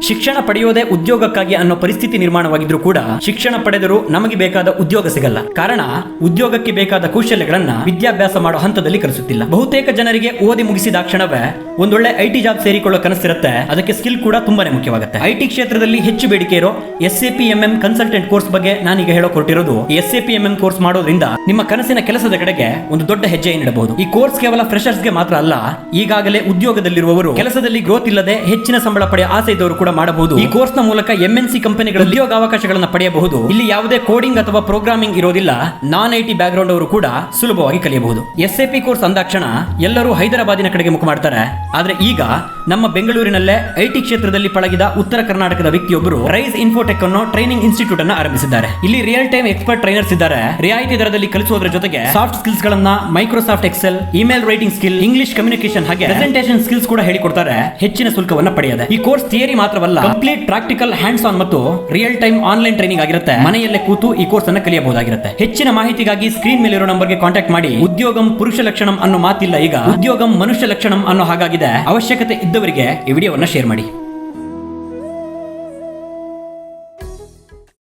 ಶಿಕ್ಷಣ ಪಡೆಯೋದೇ ಉದ್ಯೋಗಕ್ಕಾಗಿ ಅನ್ನೋ ಪರಿಸ್ಥಿತಿ ನಿರ್ಮಾಣವಾಗಿದ್ರು ಕೂಡ ಶಿಕ್ಷಣ ಪಡೆದರೂ ನಮಗೆ ಬೇಕಾದ ಉದ್ಯೋಗ ಸಿಗಲ್ಲ. ಕಾರಣ ಉದ್ಯೋಗಕ್ಕೆ ಬೇಕಾದ ಕೌಶಲ್ಯಗಳನ್ನ ವಿದ್ಯಾಭ್ಯಾಸ ಮಾಡೋ ಹಂತದಲ್ಲಿ ಕಲಿಸುತ್ತಿಲ್ಲ. ಬಹುತೇಕ ಜನರಿಗೆ ಓದಿ ಮುಗಿಸಿದ ಕ್ಷಣವೇ ಒಂದೊಳ್ಳೆ ಐಟಿ ಜಾಬ್ ಸೇರಿಕೊಳ್ಳೋ ಕನಸಿರುತ್ತೆ. ಅದಕ್ಕೆ ಸ್ಕಿಲ್ ಕೂಡ ತುಂಬಾನೇ ಮುಖ್ಯವಾಗುತ್ತೆ. ಐಟಿ ಕ್ಷೇತ್ರದಲ್ಲಿ ಹೆಚ್ಚು ಬೇಡಿಕೆ ಇರೋ SAPMM ಕನ್ಸಲ್ಟೆಂಟ್ ಕೋರ್ಸ್ ಬಗ್ಗೆ ನಾನೀಗ ಹೇಳೋ ಕೊಟ್ಟಿರೋದು. SAPMM ಕೋರ್ಸ್ ಮಾಡೋದ್ರಿಂದ ನಿಮ್ಮ ಕನಸಿನ ಕೆಲಸದ ಕಡೆಗೆ ಒಂದು ದೊಡ್ಡ ಹೆಜ್ಜೆ ನೀಡಬಹುದು. ಈ ಕೋರ್ಸ್ ಕೇವಲ ಫ್ರೆಷರ್ಸ್ಗೆ ಮಾತ್ರ ಅಲ್ಲ, ಈಗಾಗಲೇ ಉದ್ಯೋಗದಲ್ಲಿರುವವರು, ಕೆಲಸದಲ್ಲಿ ಗ್ರೋತ್ ಇಲ್ಲದೆ ಹೆಚ್ಚಿನ ಸಂಬಳ ಪಡೆಯ ಆಸೆ ಇದ್ದವರು ಕೂಡ ಮಾಡಬಹುದು. ಈ ಕೋರ್ಸ್ ನ ಮೂಲಕ MNC ಕಂಪನಿಗಳಲ್ಲಿ ಉದ್ಯೋಗಾವಕಾಶಗಳನ್ನು ಪಡೆಯಬಹುದು. ಇಲ್ಲಿ ಯಾವುದೇ ಕೋಡಿಂಗ್ ಅಥವಾ ಪ್ರೋಗ್ರಾಮಿಂಗ್ ಇರೋದಿಲ್ಲ. ನಾನ್ ಐಟಿ ಬ್ಯಾಕ್ ಗ್ರೌಂಡ್ ಅವರು ಕೂಡ ಸುಲಭವಾಗಿ ಕಲಿಯಬಹುದು. SAP ಕೋರ್ಸ್ ಅಂದಾಕ್ಷಣ ಎಲ್ಲರೂ ಹೈದರಾಬಾದಿನ ಕಡೆಗೆ ಮುಖ ಮಾಡ್ತಾರೆ. ಆದ್ರೆ ಈಗ ನಮ್ಮ ಬೆಂಗಳೂರಿನಲ್ಲೇ ಐಟಿ ಕ್ಷೇತ್ರದಲ್ಲಿ ಪಳಗಿದ ಉತ್ತರ ಕರ್ನಾಟಕದ ವ್ಯಕ್ತಿಯೊಬ್ಬರು ರೈಸ್ ಇನ್ಫೋಟೆಕ್ ಅನ್ನೋ ಟ್ರೈನಿಂಗ್ ಇನ್ಸ್ಟಿಟ್ಯೂಟ್ ಅನ್ನು ಆರಂಭಿಸಿದ್ದಾರೆ. ಇಲ್ಲಿ ರಿಯಲ್ ಟೈಮ್ ಎಕ್ಸ್ಪರ್ಟ್ ಟ್ರೈನರ್ಸ್ ಇದ್ದಾರೆ. ರಿಯಾಯಿತಿ ದರದಲ್ಲಿ ಕಲಿಸುವುದರ ಜೊತೆಗೆ ಸಾಫ್ಟ್ ಸ್ಕಿಲ್ಸ್ ಗಳನ್ನ Microsoft Excel, email writing skill, English communication ಹಾಗೆ ಪ್ರೆಸೆಂಟೇಷನ್ ಸ್ಕಿಲ್ಸ್ ಕೂಡ ಹೇಳಿಕೊಡ್ತಾರೆ ಹೆಚ್ಚಿನ ಶುಲ್ಕವನ್ನ ಪಡೆಯದೆ. ಈ ಕೋರ್ಸ್ ಥಿಯರಿ ಮಾತ್ರವಲ್ಲ, ಕಂಪ್ಲೀಟ್ ಪ್ರಾಕ್ಟಿಕಲ್ ಹ್ಯಾಂಡ್ಸ್ ಆನ್ ಮತ್ತು ರಿಯಲ್ ಟೈಮ್ ಆನ್ಲೈನ್ ಟ್ರೈನಿಂಗ್ ಆಗಿರುತ್ತೆ. ಮನೆಯಲ್ಲೇ ಕೂತು ಈ ಕೋರ್ಸ್ ಅನ್ನು ಕಲಿಯಬಹುದಾಗಿರುತ್ತೆ. ಹೆಚ್ಚಿನ ಮಾಹಿತಿಗಾಗಿ ಸ್ಕ್ರೀನ್ ಮೇಲಿರೋ ನಂಬರ್ಗೆ ಕಾಂಟ್ಯಾಕ್ಟ್ ಮಾಡಿ. ಉದ್ಯೋಗಂ ಪುರುಷ ಲಕ್ಷಣಂ ಅನ್ನೋ ಮಾತಿಲ್ಲ, ಈಗ ಉದ್ಯೋಗಂ ಮನುಷ್ಯ ಲಕ್ಷಣಂ ಅನ್ನೋ ಹಾಗಾಗಿದೆ. ಅವಶ್ಯಕತೆ ಇದ್ದವರಿಗೆ ಈ ವಿಡಿಯೋವನ್ನ ಶೇರ್ ಮಾಡಿ.